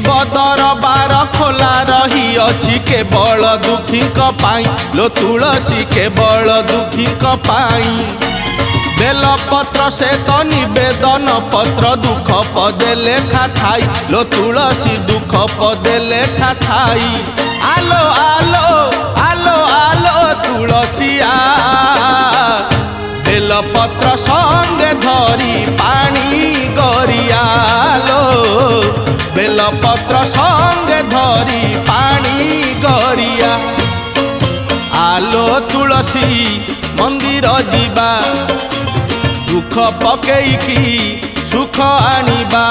शिव दरबार खोला रही अछि केवल दुखी पाई लो तुलसी केवल दुखी पाई। बेलपत्र से तो निवेदन पत्र दुख पदे लेखा थाई लो तुलसी दुख पदे लेखा थाई। आलो आलो आलो आलो तुलसिया बेलपत्र संगे धरी पानी गरियालो बेलपत्र संगे धरी पानी गरिया। आलो तुलसी मंदिर जीवा दुख पकेईकी सुख आनिबा।